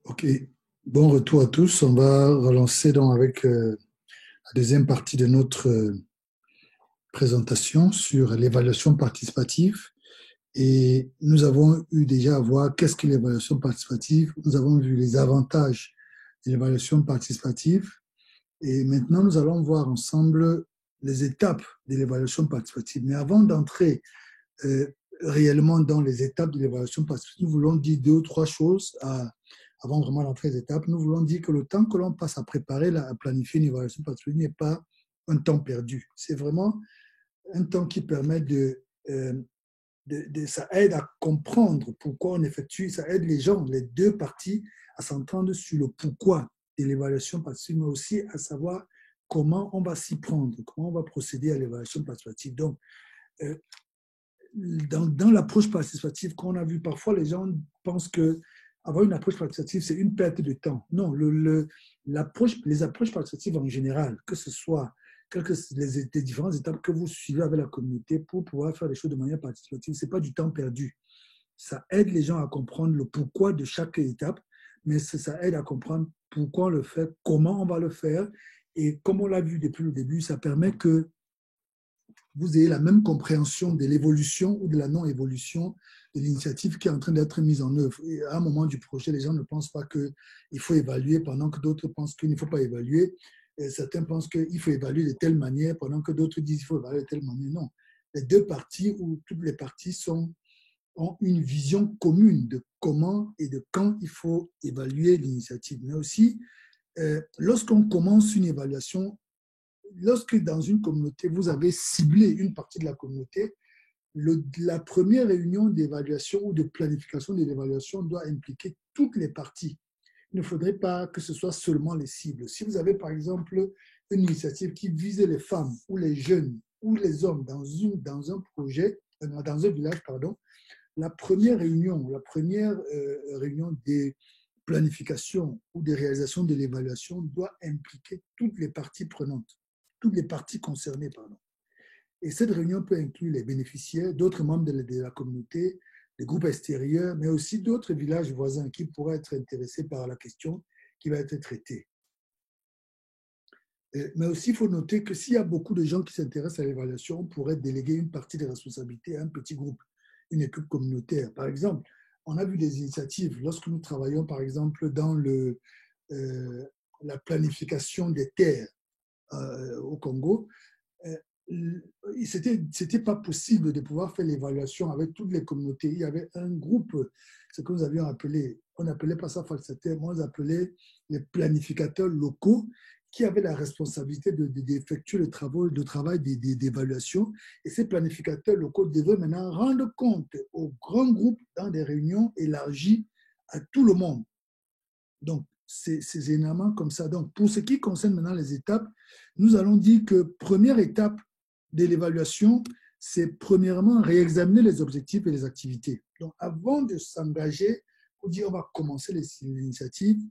Ok, bon retour à tous. On va relancer donc avec la deuxième partie de notre présentation sur l'évaluation participative. Et nous avons eu déjà à voir qu'est-ce que l'évaluation participative. Nous avons vu les avantages de l'évaluation participative. Et maintenant, nous allons voir ensemble les étapes de l'évaluation participative. Mais avant d'entrer euh, réellement dans les étapes de l'évaluation participative, nous voulons dire deux ou trois choses avant vraiment d'entrer les étapes. Nous voulons dire que le temps que l'on passe à préparer, à planifier une évaluation participative n'est pas un temps perdu. C'est vraiment un temps qui permet ça aide à comprendre pourquoi on effectue, ça aide les gens, les deux parties, à s'entendre sur le pourquoi de l'évaluation participative, mais aussi à savoir comment on va s'y prendre, comment on va procéder à l'évaluation participative. Donc, euh, dans l'approche participative qu'on a vu, parfois les gens pensent que avoir une approche participative, c'est une perte de temps. Non, les approches participatives en général, que ce soit les différentes étapes que vous suivez avec la communauté pour pouvoir faire les choses de manière participative, ce n'est pas du temps perdu. Ça aide les gens à comprendre le pourquoi de chaque étape, mais ça aide à comprendre pourquoi on le fait, comment on va le faire. Et comme on l'a vu depuis le début, ça permet que vous ayez la même compréhension de l'évolution ou de la non-évolution de l'initiative qui est en train d'être mise en œuvre. Et à un moment du projet, les gens ne pensent pas qu'il faut évaluer pendant que d'autres pensent qu'il ne faut pas évaluer. Et certains pensent qu'il faut évaluer de telle manière pendant que d'autres disent qu'il faut évaluer de telle manière. Non. Les deux parties ou toutes les parties ont une vision commune de comment et de quand il faut évaluer l'initiative. Mais aussi, lorsqu'on commence une évaluation, lorsque dans une communauté, vous avez ciblé une partie de la communauté, la première réunion d'évaluation ou de planification de l'évaluation doit impliquer toutes les parties. Il ne faudrait pas que ce soit seulement les cibles. Si vous avez, par exemple, une initiative qui visait les femmes ou les jeunes ou les hommes dans un projet, dans un village, pardon, la première réunion des planifications ou des réalisations de l'évaluation doit impliquer toutes les parties prenantes, toutes les parties concernées, pardon. Et cette réunion peut inclure les bénéficiaires, d'autres membres de la communauté, des groupes extérieurs, mais aussi d'autres villages voisins qui pourraient être intéressés par la question qui va être traitée. Mais aussi, il faut noter que s'il y a beaucoup de gens qui s'intéressent à l'évaluation, on pourrait déléguer une partie des responsabilités à un petit groupe, une équipe communautaire. Par exemple, on a vu des initiatives lorsque nous travaillons, par exemple, dans euh, la planification des terres au Congo. euh, C'était pas possible de pouvoir faire l'évaluation avec toutes les communautés. Il y avait un groupe, ce que nous avions appelé, on n'appelait pas ça falsataire, on les appelait les planificateurs locaux qui avaient la responsabilité d'effectuer le travail d'évaluation. Et ces planificateurs locaux devaient maintenant rendre compte aux grands groupes dans des réunions élargies à tout le monde. Donc, c'est généralement comme ça. Donc, pour ce qui concerne maintenant les étapes, nous allons dire que première étape de l'évaluation, c'est premièrement réexaminer les objectifs et les activités. Donc, avant de s'engager pour dire on va commencer les initiatives,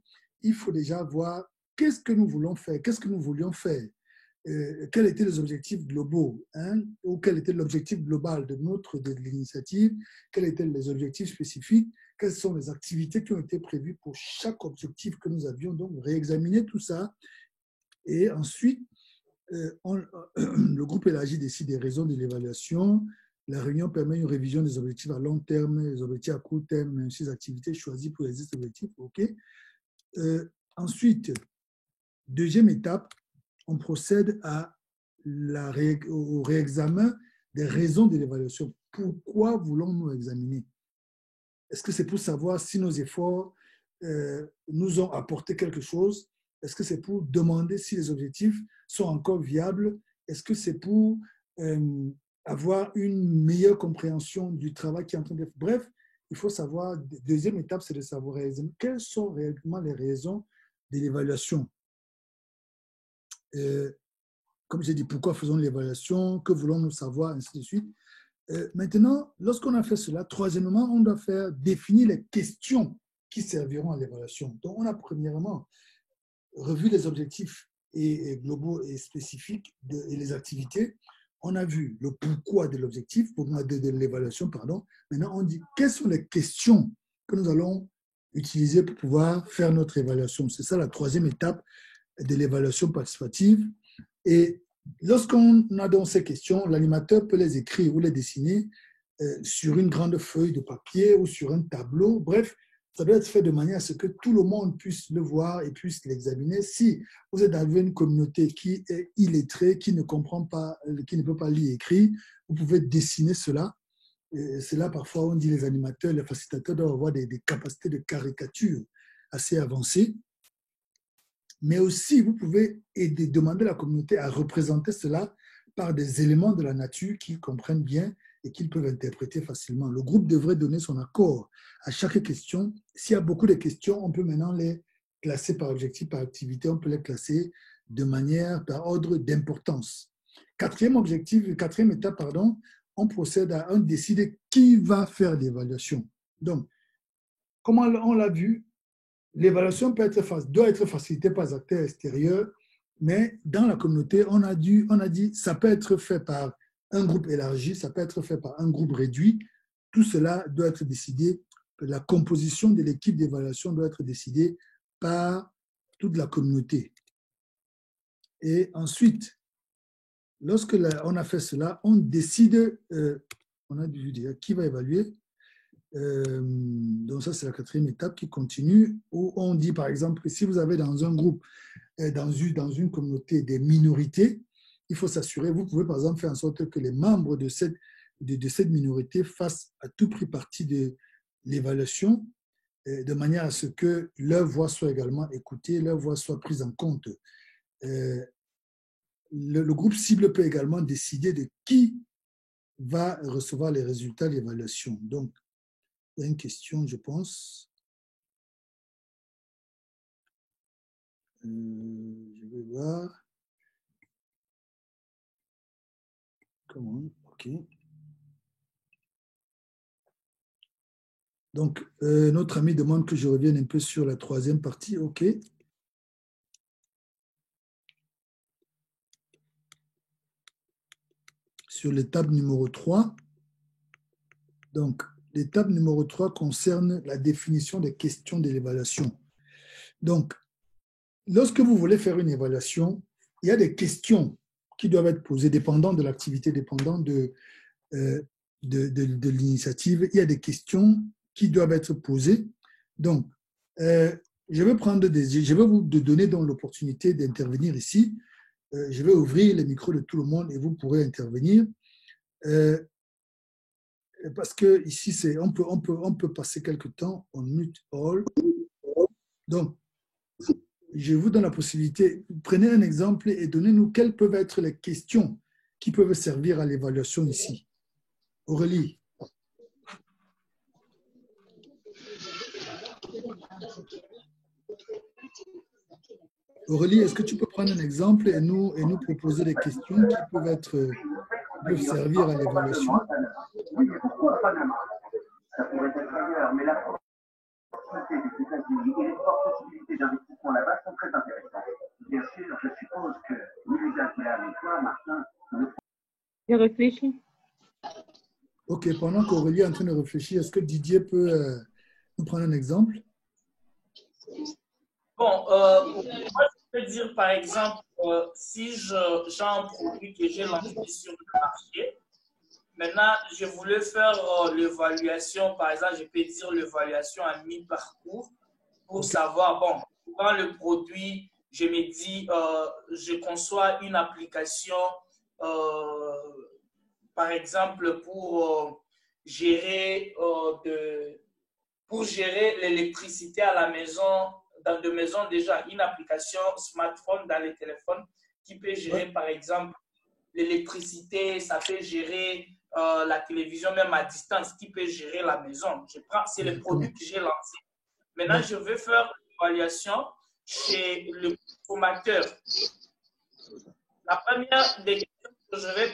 il faut déjà voir qu'est-ce que nous voulons faire, qu'est-ce que nous voulions faire, quels étaient les objectifs globaux, hein, ou quel était l'objectif global de l'initiative, quels étaient les objectifs spécifiques, quelles sont les activités qui ont été prévues pour chaque objectif que nous avions, donc réexaminer tout ça. Et ensuite, le groupe élargi décide des raisons de l'évaluation. La réunion permet une révision des objectifs à long terme, des objectifs à court terme, ainsi les activités choisies pour les objectifs. OK. Ensuite, deuxième étape, on procède au réexamen des raisons de l'évaluation. Pourquoi voulons-nous examiner? Est-ce que c'est pour savoir si nos efforts nous ont apporté quelque chose? Est-ce que c'est pour demander si les objectifs sont encore viables? Est-ce que c'est pour avoir une meilleure compréhension du travail qui est en train d'être... Bref, il faut savoir, deuxième étape, c'est de savoir quelles sont réellement les raisons de l'évaluation. Comme j'ai dit, pourquoi faisons l'évaluation, que voulons-nous savoir, ainsi de suite. Maintenant, lorsqu'on a fait cela, troisièmement, on doit définir les questions qui serviront à l'évaluation. Donc, on a premièrement revu les objectifs globaux et spécifiques et les activités. On a vu le pourquoi de l'objectif, de l'évaluation, pardon. Maintenant, on dit quelles sont les questions que nous allons utiliser pour pouvoir faire notre évaluation. C'est ça la troisième étape de l'évaluation participative. Et lorsqu'on a donc ces questions, l'animateur peut les écrire ou les dessiner sur une grande feuille de papier ou sur un tableau. Bref, ça doit être fait de manière à ce que tout le monde puisse le voir et puisse l'examiner. Si vous êtes dans une communauté qui est illettrée, qui ne comprend pas, qui ne peut pas lire et écrire, vous pouvez dessiner cela. C'est là, parfois, on dit les animateurs, les facilitateurs doivent avoir des capacités de caricature assez avancées. Mais aussi, vous pouvez aider, demander à la communauté à représenter cela par des éléments de la nature qu'ils comprennent bien et qu'ils peuvent interpréter facilement. Le groupe devrait donner son accord à chaque question. S'il y a beaucoup de questions, on peut maintenant les classer par objectif, par activité, on peut les classer de manière, par ordre d'importance. Quatrième étape, pardon, on procède à décider qui va faire l'évaluation. Donc, comme on l'a vu, l'évaluation doit être facilitée par les acteurs extérieurs, mais dans la communauté, on a dit ça peut être fait par un groupe élargi, ça peut être fait par un groupe réduit. Tout cela doit être décidé, la composition de l'équipe d'évaluation doit être décidée par toute la communauté. Et ensuite, lorsque on a fait cela, on décide, on a dû dire qui va évaluer. Donc ça, c'est la quatrième étape qui continue, où on dit, par exemple, que si vous avez dans un groupe, dans une communauté des minorités, il faut s'assurer, vous pouvez par exemple faire en sorte que les membres de cette minorité fassent à tout prix partie de l'évaluation, de manière à ce que leur voix soit également écoutée, leur voix soit prise en compte. Le groupe cible peut également décider de qui va recevoir les résultats de l'évaluation. Donc, il y a une question, je pense. Je vais voir. Comment? OK. Donc, notre ami demande que je revienne un peu sur la troisième partie. OK. Sur l'étape numéro 3. Donc, l'étape numéro 3 concerne la définition des questions de l'évaluation. Donc, lorsque vous voulez faire une évaluation, il y a des questions qui doivent être posées, dépendant de l'activité, dépendant de l'initiative. Il y a des questions qui doivent être posées. Donc, je vais vous donner donc l'opportunité d'intervenir ici. Je vais ouvrir les micros de tout le monde et vous pourrez intervenir. Parce que ici, on peut passer quelque temps en mute all. Donc, je vous donne la possibilité, prenez un exemple et donnez-nous quelles peuvent être les questions qui peuvent servir à l'évaluation ici. Aurélie. Aurélie, est-ce que tu peux prendre un exemple et nous proposer des questions qui peuvent servir à l'évaluation? Oui, mais pourquoi Panama? Ça pourrait être ailleurs, mais la proximité des États-Unis et les possibilités d'investissement là-bas sont très intéressantes. Bien sûr, je suppose que Louisa qui est avec toi, Martin. Je réfléchis. Ok, pendant qu'Aurélie est en train de réfléchir, est-ce que Didier peut nous prendre un exemple? Bon, moi, je peux dire, par exemple, si j'ai un produit que j'ai lancé sur le marché, maintenant, je voulais faire l'évaluation, par exemple, je peux dire l'évaluation à mi-parcours pour savoir, bon, quand le produit, je me dis, je conçois une application, par exemple, pour gérer l'électricité à la maison, dans de maisons déjà, une application smartphone dans les téléphones qui peut gérer, par exemple, l'électricité, ça peut gérer la télévision même à distance, qui peut gérer la maison. C'est le produit que j'ai lancé. Maintenant, je veux faire l'évaluation chez le consommateur. La première des questions que je vais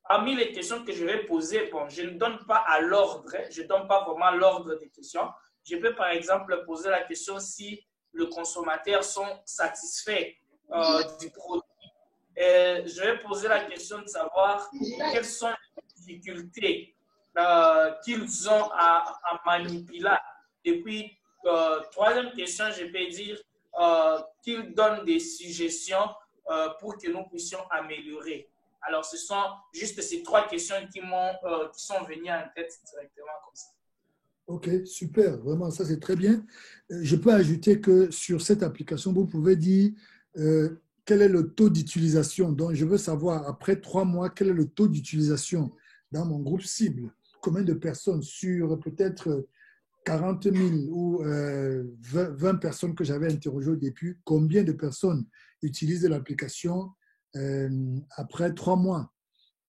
parmi les questions que je vais poser, bon, je ne donne pas à l'ordre, je ne donne pas vraiment l'ordre des questions. Je peux par exemple poser la question si le consommateur sont satisfaits du produit. Je vais poser la question de savoir quelles sont les difficultés qu'ils ont à manipuler. Et puis, troisième question, je peux dire qu'il donne des suggestions pour que nous puissions améliorer. Alors, ce sont juste ces trois questions qui sont venues en tête directement comme ça. Ok, super, vraiment, ça c'est très bien. Je peux ajouter que sur cette application, vous pouvez dire quel est le taux d'utilisation. Donc, je veux savoir, après 3 mois, quel est le taux d'utilisation dans mon groupe cible. Combien de personnes sur peut-être 40 000 ou 20 personnes que j'avais interrogées au début, combien de personnes utilisent l'application après 3 mois.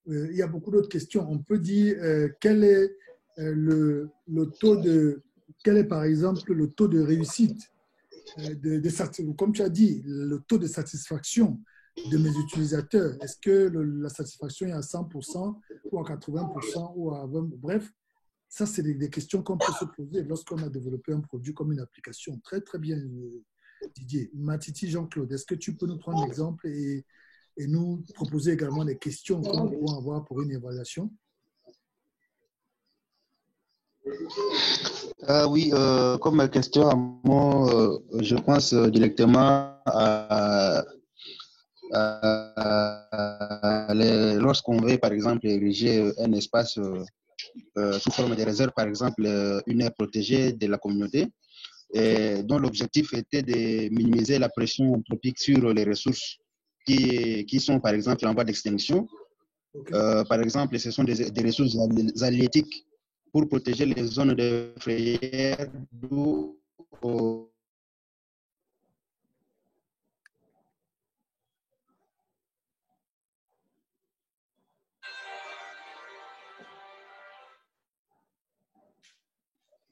Il y a beaucoup d'autres questions. On peut dire quel est le taux quel est par exemple le taux de réussite, comme tu as dit, le taux de satisfaction de mes utilisateurs. Est-ce que la satisfaction est à 100% ou à 80% ou à 20%? Bref, ça, c'est des questions qu'on peut se poser lorsqu'on a développé un produit comme une application. Très, très bien, Didier. Matiti Jean-Claude, est-ce que tu peux nous prendre l'exemple et nous proposer également des questions que nous pouvons avoir pour une évaluation? Oui, comme question à moi, je pense directement lorsqu'on veut, par exemple, ériger un espace sous forme de réserve, par exemple, une aire protégée de la communauté, dont l'objectif était de minimiser la pression anthropique sur les ressources qui sont, par exemple, en voie d'extinction. Okay. Par exemple, ce sont des ressources halieutiques pour protéger les zones de frayère d'eau.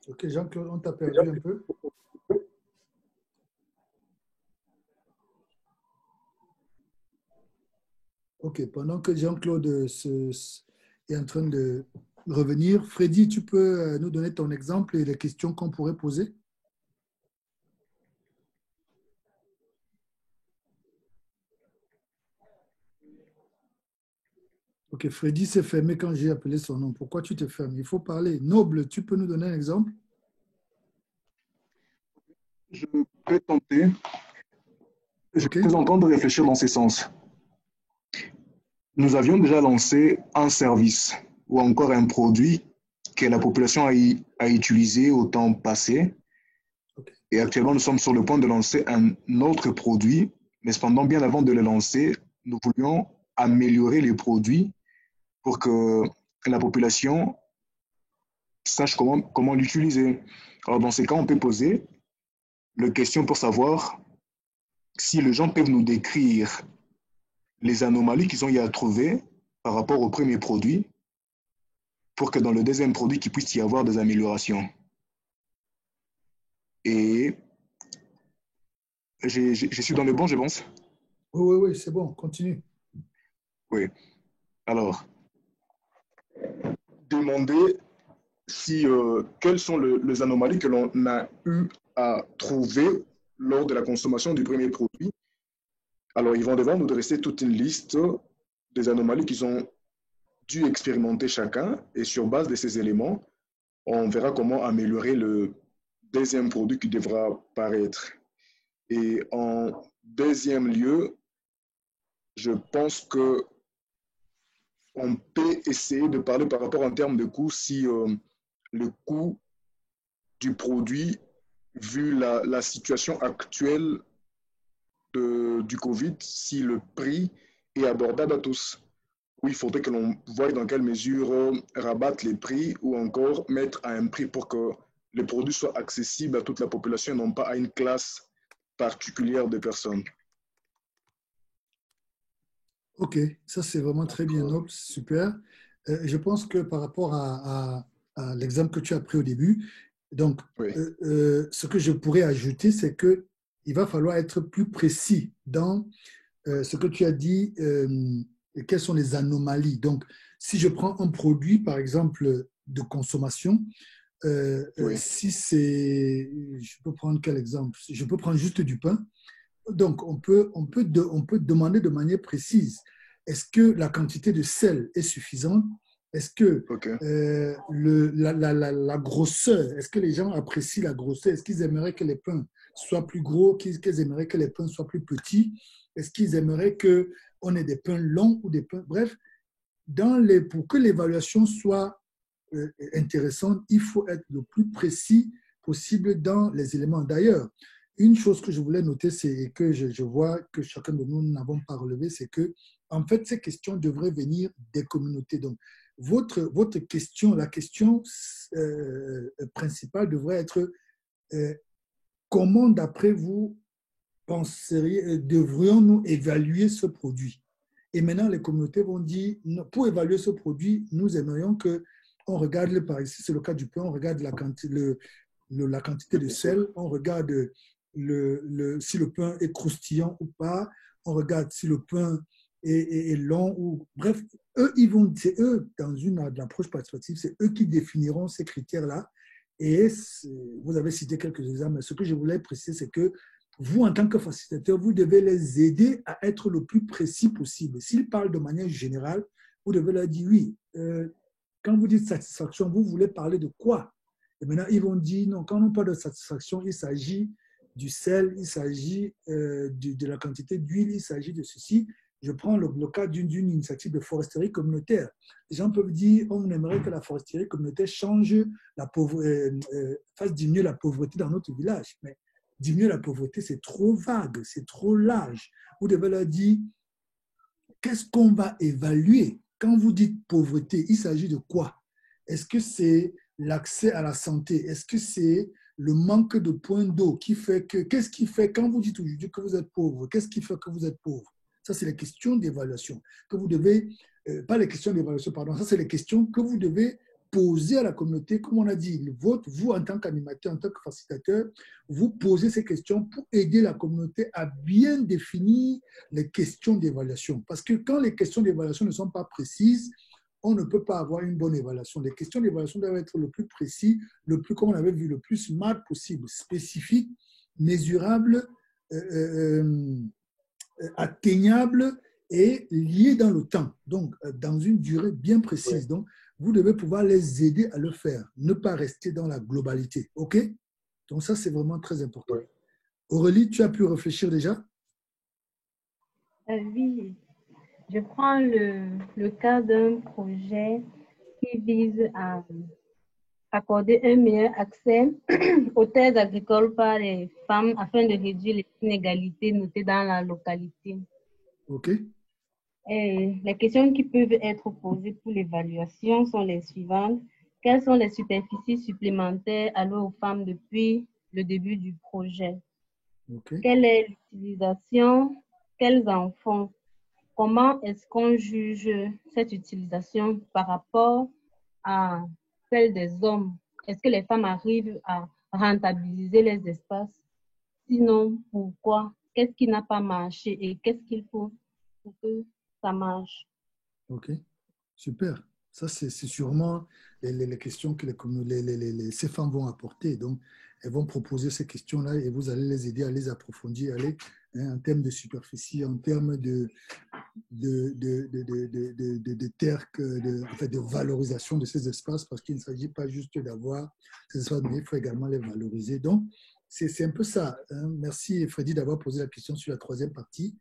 Ok, Jean-Claude, on t'a perdu un peu. Ok, pendant que Jean-Claude est en train de revenir, Freddy, tu peux nous donner ton exemple et les questions qu'on pourrait poser? Ok, Freddy s'est fermé quand j'ai appelé son nom. Pourquoi tu te fermes? Il faut parler. Noble, tu peux nous donner un exemple? Je peux tenter. Je peux vous entendre réfléchir dans ces sens. Nous avions déjà lancé un service ou encore un produit que la population a utilisé au temps passé. Et actuellement, nous sommes sur le point de lancer un autre produit, mais cependant, bien avant de le lancer, nous voulions améliorer les produits pour que la population sache comment l'utiliser. Alors, dans ces cas, on peut poser la question pour savoir si les gens peuvent nous décrire les anomalies qu'ils ont y à trouver par rapport au premier produit pour que dans le deuxième produit, qu'il puisse y avoir des améliorations. Et je suis dans le bon, je pense? Oui, c'est bon, continue. Oui. Alors, demander si, quelles sont les anomalies que l'on a eu à trouver lors de la consommation du premier produit. Alors, ils vont devoir nous dresser toute une liste des anomalies qu'ils ont dû expérimenter chacun. Et sur base de ces éléments, on verra comment améliorer le deuxième produit qui devra paraître. Et en deuxième lieu, je pense que on peut essayer de parler par rapport en termes de coût, si le coût du produit, vu la situation actuelle du Covid, si le prix est abordable à tous. Oui, il faudrait que l'on voie dans quelle mesure rabattre les prix ou encore mettre à un prix pour que le produit soit accessible à toute la population et non pas à une classe particulière de personnes. Ok, ça c'est vraiment très bien, Noble, super. Je pense que par rapport à l'exemple que tu as pris au début, donc oui. Ce que je pourrais ajouter, c'est qu'il va falloir être plus précis dans ce que tu as dit, quelles sont les anomalies. Donc, si je prends un produit, par exemple, de consommation, oui. Si c'est, je peux prendre quel exemple? Je peux prendre juste du pain. Donc, on peut demander de manière précise, est-ce que la quantité de sel est suffisante? Est-ce que Ok. la grosseur, est-ce que les gens apprécient la grosseur? Est-ce qu'ils aimeraient que les pains soient plus gros, qu'ils aimeraient que les pains soient plus petits? Est-ce qu'ils aimeraient qu'on ait des pains longs ou des pains... Bref, pour que l'évaluation soit intéressante, il faut être le plus précis possible dans les éléments. D'ailleurs, une chose que je voulais noter, c'est que je vois que chacun de nous n'avons pas relevé, c'est que, en fait, ces questions devraient venir des communautés. Donc, votre question, la question principale devrait être comment, d'après vous, devrions-nous évaluer ce produit? Et maintenant, les communautés vont dire, pour évaluer ce produit, nous aimerions qu'on regarde, par ici, c'est le cas du pain, on regarde la quantité de sel, on regarde si le pain est croustillant ou pas, on regarde si le pain est long ou... Bref, c'est eux, dans une approche participative, c'est eux qui définiront ces critères-là. Et vous avez cité quelques exemples, mais ce que je voulais préciser, c'est que vous, en tant que facilitateur, vous devez les aider à être le plus précis possible. S'ils parlent de manière générale, vous devez leur dire oui. Quand vous dites satisfaction, vous voulez parler de quoi? Et maintenant, ils vont dire non, quand on parle de satisfaction, il s'agit du sel, il s'agit de la quantité d'huile, il s'agit de ceci. Je prends le cas d'une initiative de foresterie communautaire. Les gens peuvent dire on aimerait que la foresterie communautaire fasse diminuer la pauvreté dans notre village. Mais diminuer la pauvreté, c'est trop vague, c'est trop large. Vous devez leur dire, qu'est-ce qu'on va évaluer? Quand vous dites pauvreté, il s'agit de quoi? Est-ce que c'est l'accès à la santé? Est-ce que c'est le manque de points d'eau qui fait que... Qu'est-ce qui fait, quand vous dites aujourd'hui que vous êtes pauvre, qu'est-ce qui fait que vous êtes pauvre? Ça, c'est les questions d'évaluation que vous devez... pas les questions d'évaluation, pardon. Ça, c'est les questions que vous devez poser à la communauté, comme on a dit, vous en tant qu'animateur, en tant que facilitateur, vous posez ces questions pour aider la communauté à bien définir les questions d'évaluation. Parce que quand les questions d'évaluation ne sont pas précises, on ne peut pas avoir une bonne évaluation. Les questions d'évaluation doivent être le plus précis, le plus, comme on avait vu, le plus smart possible, spécifique, mesurable, atteignable et lié dans le temps, donc dans une durée bien précise. Oui. Donc, vous devez pouvoir les aider à le faire, ne pas rester dans la globalité. OK? Donc, ça, c'est vraiment très important. Oui. Aurélie, tu as pu réfléchir déjà? Oui, je prends le cas d'un projet qui vise à accorder un meilleur accès aux terres agricoles par les femmes afin de réduire les inégalités notées dans la localité. OK. Et les questions qui peuvent être posées pour l'évaluation sont les suivantes. Quelles sont les superficies supplémentaires allouées aux femmes depuis le début du projet? OK. Quelle est l'utilisation? Quels enfants? Comment est-ce qu'on juge cette utilisation par rapport à celle des hommes? Est-ce que les femmes arrivent à rentabiliser les espaces? Sinon, pourquoi? Qu'est-ce qui n'a pas marché et qu'est-ce qu'il faut pour que ça marche? OK. Super. Ça, c'est sûrement les questions que ces femmes vont apporter. Donc, elles vont proposer ces questions-là et vous allez les aider à les approfondir, en termes de superficie, en termes de terres, en fait, de valorisation de ces espaces, parce qu'il ne s'agit pas juste d'avoir ces espaces, mais il faut également les valoriser. Donc, c'est un peu ça. Hein. Merci, Freddy, d'avoir posé la question sur la troisième partie.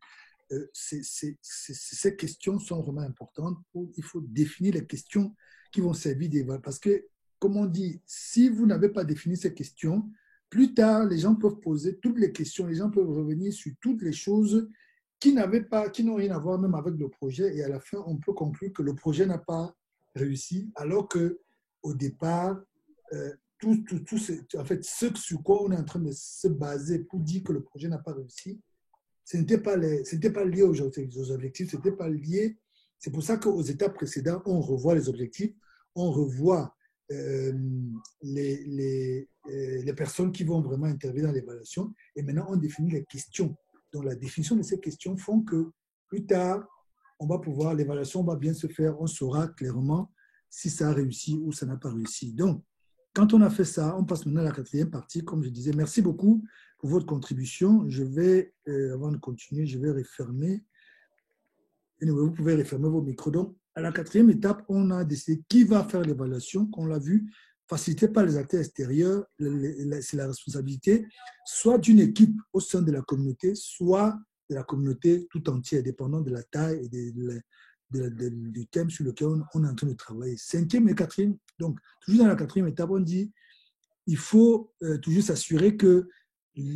Ces questions sont vraiment importantes. Il faut définir les questions qui vont servir d'évaluation. Parce que, comme on dit, si vous n'avez pas défini ces questions, plus tard, les gens peuvent poser toutes les questions, les gens peuvent revenir sur toutes les choses qui n'ont rien à voir même avec le projet. Et à la fin, on peut conclure que le projet n'a pas réussi, alors qu'au départ, en fait, ce sur quoi on est en train de se baser pour dire que le projet n'a pas réussi, ce n'était pas lié aux objectifs, ce n'était pas lié. C'est pour ça qu'aux étapes précédentes, on revoit les objectifs, on revoit les personnes qui vont vraiment intervenir dans l'évaluation, et maintenant on définit les questions. Donc la définition de ces questions font que plus tard, l'évaluation va bien se faire, on saura clairement si ça a réussi ou ça n'a pas réussi. Donc, quand on a fait ça, on passe maintenant à la quatrième partie. Comme je disais, merci beaucoup pour votre contribution. Je vais, avant de continuer, je vais refermer. Anyway, vous pouvez refermer vos micros. Donc, À la quatrième étape, on a décidé qui va faire l'évaluation, qu'on l'a vu, facilité par les acteurs extérieurs, c'est la responsabilité soit d'une équipe au sein de la communauté, soit de la communauté tout entière, dépendant de la taille et du thème sur lequel on est en train de travailler. Cinquième et quatrième, donc toujours dans la quatrième étape, on dit il faut toujours s'assurer que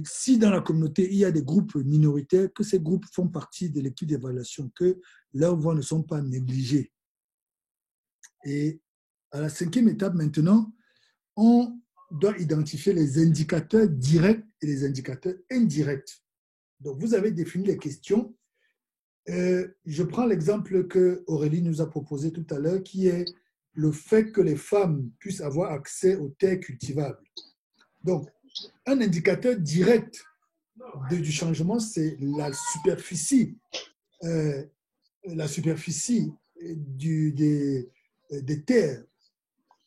si dans la communauté, il y a des groupes minoritaires, que ces groupes font partie de l'équipe d'évaluation, que leurs voix ne sont pas négligées. Et à la cinquième étape, maintenant, on doit identifier les indicateurs directs et les indicateurs indirects. Donc, vous avez défini les questions. Je prends l'exemple que Aurélie nous a proposé tout à l'heure, qui est le fait que les femmes puissent avoir accès aux terres cultivables. Donc, un indicateur direct du changement, c'est la superficie des terres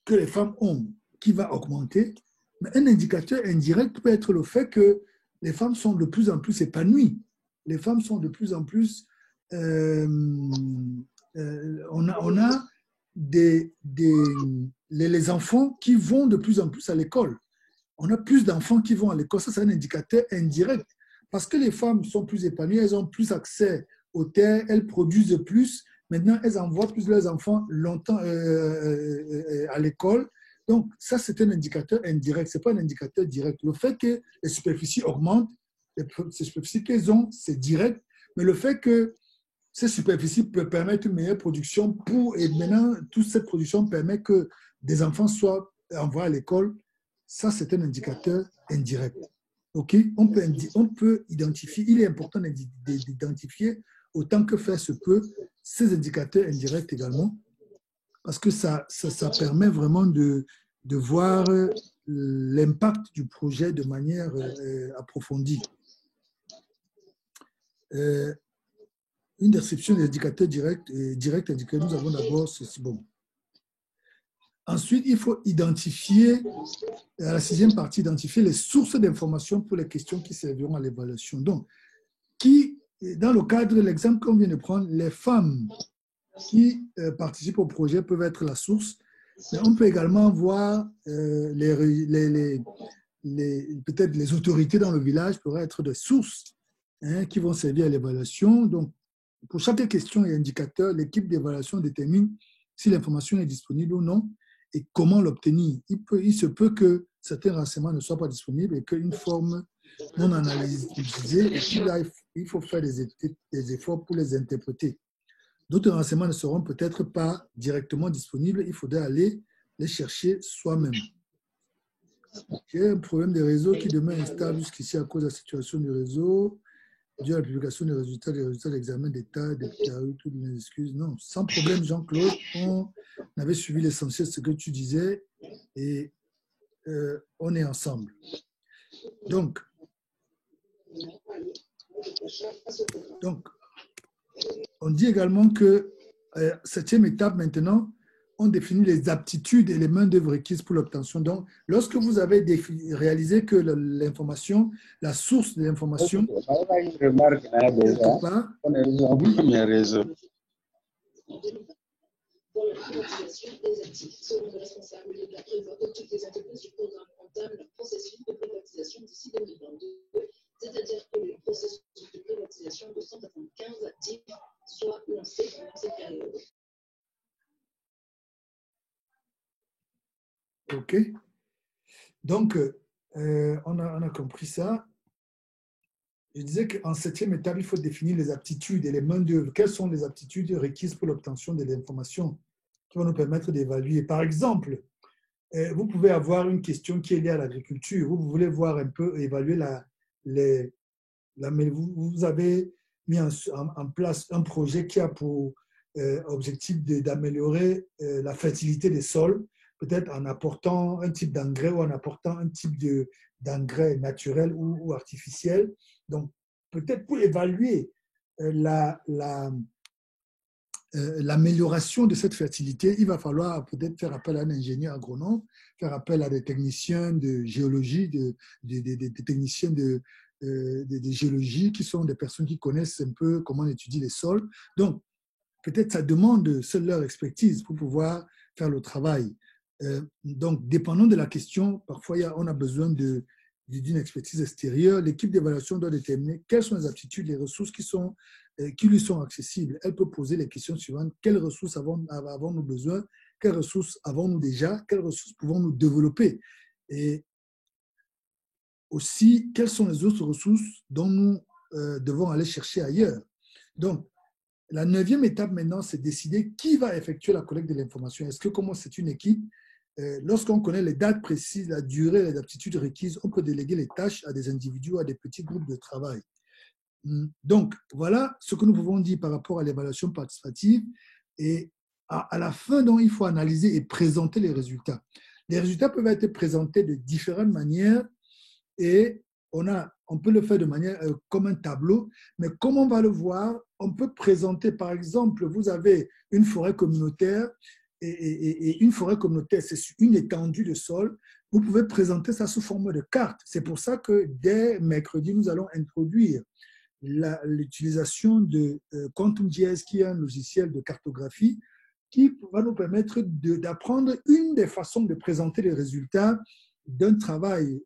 que les femmes ont, qui va augmenter. Mais un indicateur indirect peut être le fait que les femmes sont de plus en plus épanouies. Les femmes sont de plus en plus... on a les enfants qui vont de plus en plus à l'école. On a plus d'enfants qui vont à l'école. Ça, c'est un indicateur indirect. Parce que les femmes sont plus épanouies, elles ont plus accès aux terres, elles produisent plus. Maintenant, elles envoient plus leurs enfants longtemps à l'école. Donc, ça, c'est un indicateur indirect. Ce n'est pas un indicateur direct. Le fait que les superficies augmentent, les superficies qu'elles ont, c'est direct. Mais le fait que ces superficies peuvent permettre une meilleure production et maintenant, toute cette production permet que des enfants soient envoyés à l'école, ça, c'est un indicateur indirect. OK? On peut identifier, il est important d'identifier autant que faire se peut ces indicateurs indirects également, parce que ça permet vraiment de voir l'impact du projet de manière approfondie. Une description des indicateurs directs indiqués, nous avons d'abord ceci. Bon. Ensuite, il faut identifier, à la sixième partie, identifier les sources d'informations pour les questions qui serviront à l'évaluation. Donc, dans le cadre de l'exemple qu'on vient de prendre, les femmes qui participent au projet peuvent être la source, mais on peut également voir peut-être les autorités dans le village pourraient être des sources qui vont servir à l'évaluation. Donc, pour chaque question et indicateur, l'équipe d'évaluation détermine si l'information est disponible ou non et comment l'obtenir. Il se peut que certains renseignements ne soient pas disponibles et qu'une forme non analysée, et il faut faire des efforts pour les interpréter. D'autres renseignements ne seront peut-être pas directement disponibles, il faudrait aller les chercher soi-même. J'ai un problème de réseau qui demeure instable jusqu'ici à cause de la situation du réseau. Dû à la publication des résultats de l'examen d'État, toutes les excuses. Non, sans problème, Jean-Claude, on avait suivi l'essentiel de ce que tu disais et on est ensemble. Donc, on dit également que septième étape maintenant, on définit les aptitudes et les main-d'œuvre requises pour l'obtention. Donc, lorsque vous avez réalisé que l'information, la source de l'information, quelque part, Dans la privatisation des actifs, selon le responsable, l'État prévoit que toutes les entreprises du programme entament leur processus de privatisation d'ici 2022, c'est-à-dire que le processus de privatisation de 195 actifs soit lancé pendant cette période. OK. Donc, on a compris ça. Je disais qu'en septième étape, il faut définir les aptitudes et les main-d'œuvre. Quelles sont les aptitudes requises pour l'obtention de l'information qui vont nous permettre d'évaluer? Par exemple, vous pouvez avoir une question qui est liée à l'agriculture. Vous voulez voir un peu, évaluer vous avez mis en place un projet qui a pour objectif d'améliorer la fertilité des sols, peut-être en apportant un type d'engrais ou en apportant un type d'engrais naturel ou artificiel. Donc, peut-être pour évaluer l'amélioration de cette fertilité, il va falloir peut-être faire appel à un ingénieur agronome, faire appel à des techniciens de géologie, des techniciens de géologie qui sont des personnes qui connaissent un peu comment on étudie les sols. Donc, peut-être ça demande seule leur expertise pour pouvoir faire le travail. Donc, dépendant de la question, parfois on a besoin d'une expertise extérieure. L'équipe d'évaluation doit déterminer quelles sont les aptitudes, les ressources qui lui sont accessibles. Elle peut poser les questions suivantes. Quelles ressources avons-nous besoin? Quelles ressources avons-nous déjà? Quelles ressources pouvons-nous développer? Et aussi, quelles sont les autres ressources dont nous devons aller chercher ailleurs? Donc, la 9e étape maintenant, c'est décider qui va effectuer la collecte de l'information. Est-ce que, comme c'est une équipe, lorsqu'on connaît les dates précises, la durée, les aptitudes requises, on peut déléguer les tâches à des individus ou à des petits groupes de travail. Donc, voilà ce que nous pouvons dire par rapport à l'évaluation participative. Et à la fin, donc, il faut analyser et présenter les résultats. Les résultats peuvent être présentés de différentes manières et on peut le faire de manière comme un tableau, mais comme on va le voir, on peut présenter, par exemple, vous avez une forêt communautaire et une forêt communautaire, c'est une étendue de sol. Vous pouvez présenter ça sous forme de carte. C'est pour ça que dès mercredi, nous allons introduire l'utilisation de QuantumJS, qui est un logiciel de cartographie qui va nous permettre d'apprendre une des façons de présenter les résultats d'un travail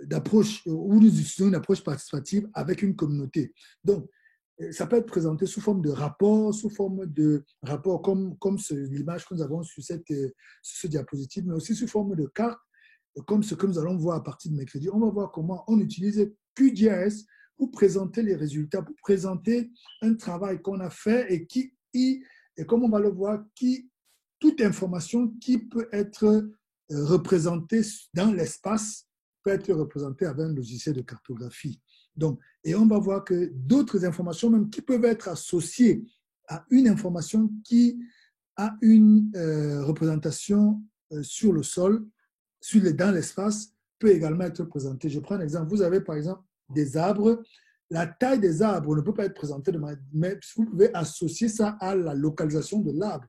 d'approche où nous utilisons une approche participative avec une communauté. Donc, ça peut être présenté sous forme de rapport, comme l'image que nous avons sur ce diapositive, mais aussi sous forme de carte, comme ce que nous allons voir à partir de mercredi. On va voir comment on utilise QGIS pour présenter les résultats, pour présenter un travail qu'on a fait et comme on va le voir, toute information qui peut être représentée dans l'espace peut être représentée avec un logiciel de cartographie. Donc, et on va voir que d'autres informations même qui peuvent être associées à une information qui a une représentation sur le sol, dans l'espace, peut également être présentée. Je prends un exemple. Vous avez par exemple des arbres. La taille des arbres ne peut pas être présentée de manière, mais vous pouvez associer ça à la localisation de l'arbre.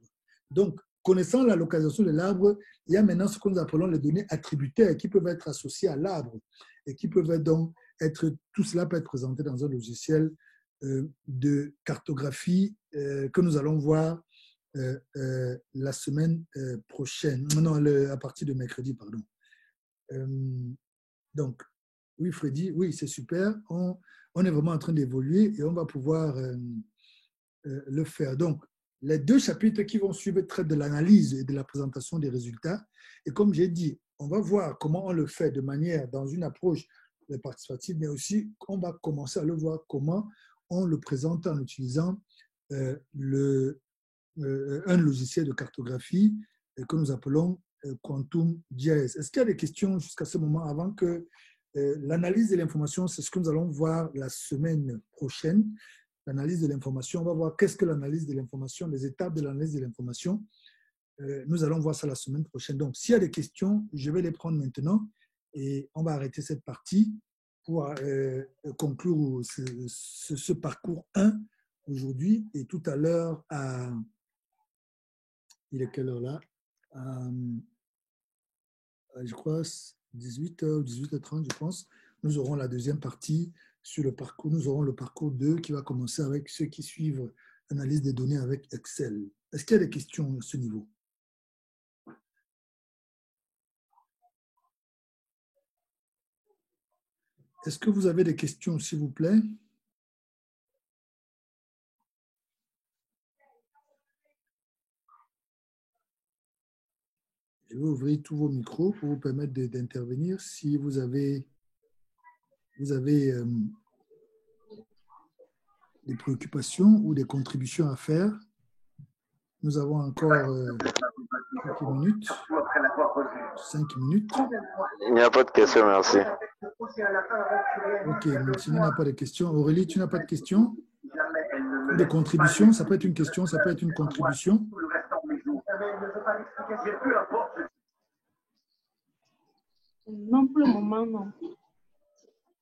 Donc, connaissant la localisation de l'arbre, il y a maintenant ce que nous appelons les données attributaires qui peuvent être associées à l'arbre et qui peuvent donc tout cela peut être présenté dans un logiciel de cartographie que nous allons voir la semaine prochaine, à partir de mercredi, pardon. Donc, oui, Freddy, oui, c'est super. On est vraiment en train d'évoluer et on va pouvoir le faire. Donc, les 2 chapitres qui vont suivre traitent de l'analyse et de la présentation des résultats. Et comme j'ai dit, on va voir comment on le fait de manière, dans une approche participative, mais aussi on va commencer à le voir comment on le présente en utilisant un logiciel de cartographie que nous appelons QuantumJS. Est-ce qu'il y a des questions jusqu'à ce moment avant que l'analyse de l'information, c'est ce que nous allons voir la semaine prochaine. L'analyse de l'information, on va voir qu'est-ce que l'analyse de l'information, les étapes de l'analyse de l'information. Nous allons voir ça la semaine prochaine. Donc, s'il y a des questions, je vais les prendre maintenant et on va arrêter cette partie pour conclure ce parcours 1 aujourd'hui. Et tout à l'heure, il est quelle heure là? Je crois 18h ou 18h30, je pense. Nous aurons la deuxième partie sur le parcours. Nous aurons le parcours 2 qui va commencer avec ceux qui suivent l'analyse des données avec Excel. Est-ce qu'il y a des questions à ce niveau? Est-ce que vous avez des questions, s'il vous plaît? Je vais ouvrir tous vos micros pour vous permettre d'intervenir. Si vous avez des préoccupations ou des contributions à faire, nous avons encore quelques minutes. 5 minutes. Il n'y a pas de questions, merci. Ok, Martine n'a pas de questions. Aurélie, tu n'as pas de questions? Des contributions, ça peut être une question, ça peut être une contribution. Non, pour le moment, non.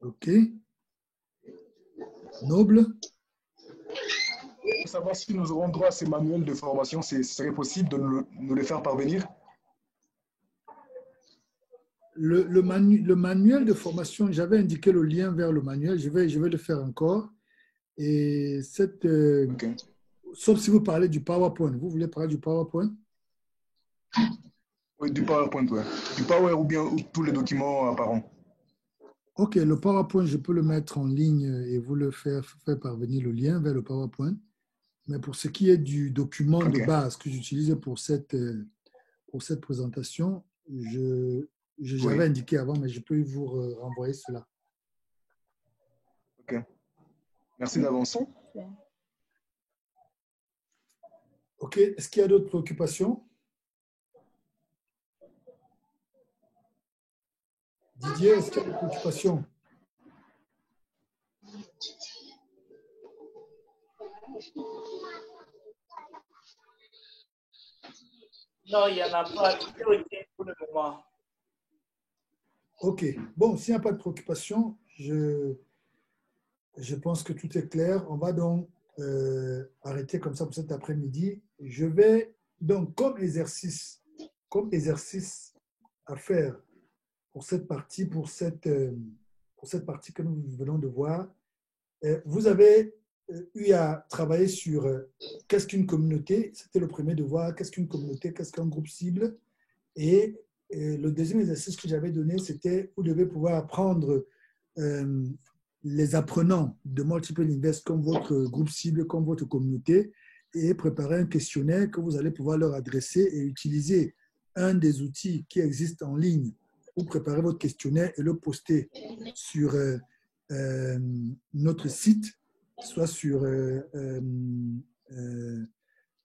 Ok. Noble? Pour savoir si nous aurons droit à ces manuels de formation, ce serait possible de nous les faire parvenir? le manuel de formation, j'avais indiqué le lien vers le manuel. Je vais le faire encore. Et Ok. sauf si vous parlez du PowerPoint. Vous voulez parler du PowerPoint? Oui, du PowerPoint, ouais. Du Power ou bien tous les documents apparents. Ok, le PowerPoint, je peux le mettre en ligne et vous le faire parvenir le lien vers le PowerPoint. Mais pour ce qui est du document de Ok. base que j'utilisais pour cette présentation, j'avais Oui. indiqué avant, mais je peux vous renvoyer cela. Ok. Merci d'avance. Ok, est-ce qu'il y a d'autres préoccupations? Didier, est-ce qu'il y a des préoccupations? Non, il n'y en a pas. Tout est OK pour le moment. Ok, bon, s'il n'y a pas de préoccupation, je pense que tout est clair. On va donc arrêter comme ça pour cet après-midi. Je vais donc, comme exercice à faire pour cette partie, pour cette partie que nous venons de voir, vous avez eu à travailler sur qu'est-ce qu'une communauté. C'était le premier devoir. Qu'est-ce qu'une communauté? Qu'est-ce qu'un groupe cible? Et le deuxième exercice que j'avais donné, c'était vous devez pouvoir apprendre les apprenants de Multiple Invest comme votre groupe cible, comme votre communauté, et préparer un questionnaire que vous allez pouvoir leur adresser et utiliser un des outils qui existent en ligne pour préparer votre questionnaire et le poster sur notre site, soit sur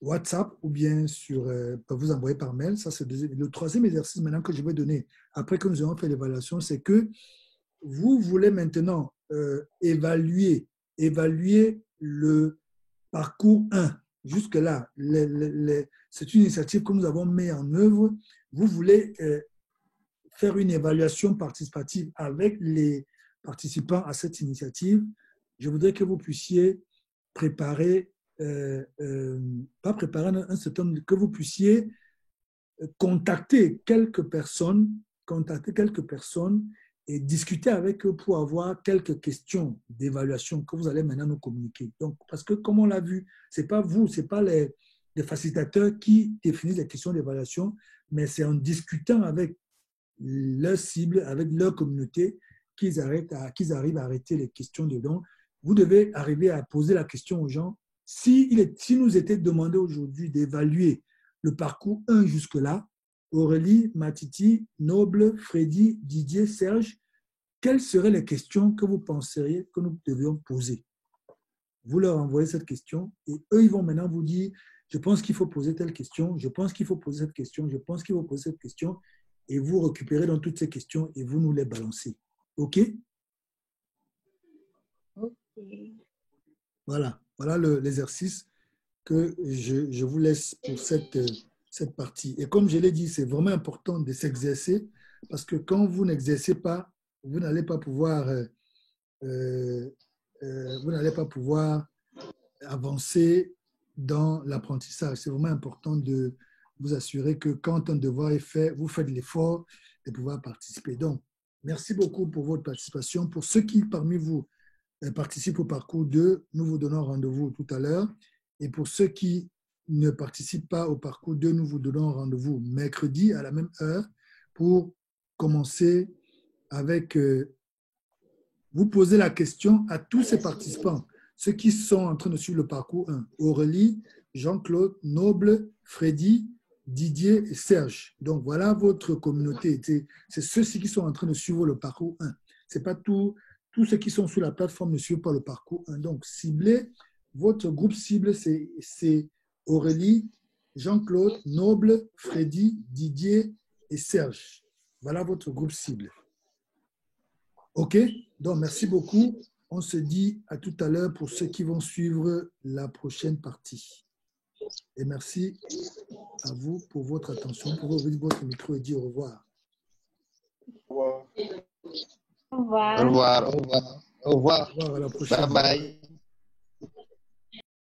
WhatsApp ou bien vous envoyer par mail. Ça, c'est le troisième exercice maintenant que je vais donner après que nous ayons fait l'évaluation, c'est que vous voulez maintenant évaluer le parcours 1. Jusque-là, c'est une initiative que nous avons mis en œuvre. Vous voulez faire une évaluation participative avec les participants à cette initiative. Je voudrais que vous puissiez préparer, pas préparer un certain nombre, que vous puissiez contacter quelques personnes et discuter avec eux pour avoir quelques questions d'évaluation que vous allez maintenant nous communiquer. Donc, parce que comme on l'a vu, ce n'est pas vous, ce n'est pas les facilitateurs qui définissent les questions d'évaluation, mais c'est en discutant avec leur cible, avec leur communauté, qu'ils arrivent à arrêter les questions dedans. Vous devez arriver à poser la question aux gens. Si nous était demandé aujourd'hui d'évaluer le parcours 1 jusque-là, Aurélie, Matiti, Noble, Freddy, Didier, Serge, quelles seraient les questions que vous penseriez que nous devions poser? Vous leur envoyez cette question et eux, ils vont maintenant vous dire, je pense qu'il faut poser telle question, je pense qu'il faut poser cette question, je pense qu'il faut poser cette question, et vous récupérez dans toutes ces questions et vous nous les balancez. OK? OK. Voilà l'exercice que je vous laisse pour cette partie. Et comme je l'ai dit, c'est vraiment important de s'exercer parce que quand vous n'exercez pas, vous n'allez pas pouvoir avancer dans l'apprentissage. C'est vraiment important de vous assurer que quand un devoir est fait, vous faites l'effort de pouvoir participer. Donc, merci beaucoup pour votre participation. Pour ceux qui, parmi vous, participent au parcours 2, nous vous donnons rendez-vous tout à l'heure. Et pour ceux qui ne participent pas au parcours 2, nous vous donnons rendez-vous mercredi à la même heure pour commencer avec... vous posez la question à tous ces participants, ceux qui sont en train de suivre le parcours 1. Aurélie, Jean-Claude, Noble, Freddy, Didier et Serge. Donc, voilà votre communauté. C'est ceux-ci qui sont en train de suivre le parcours 1. Ce n'est pas tous ceux qui sont sur la plateforme ne suivent pas le parcours 1. Donc, ciblez, votre groupe cible, c'est Aurélie, Jean-Claude, Noble, Freddy, Didier et Serge. Voilà votre groupe cible. OK? Donc, merci beaucoup. On se dit à tout à l'heure pour ceux qui vont suivre la prochaine partie. Et merci à vous pour votre attention. Vous pouvez ouvrir votre micro et dire au revoir. Au revoir. Au revoir. Au revoir. Au revoir. Au revoir. Au revoir, à la prochaine. Bye bye.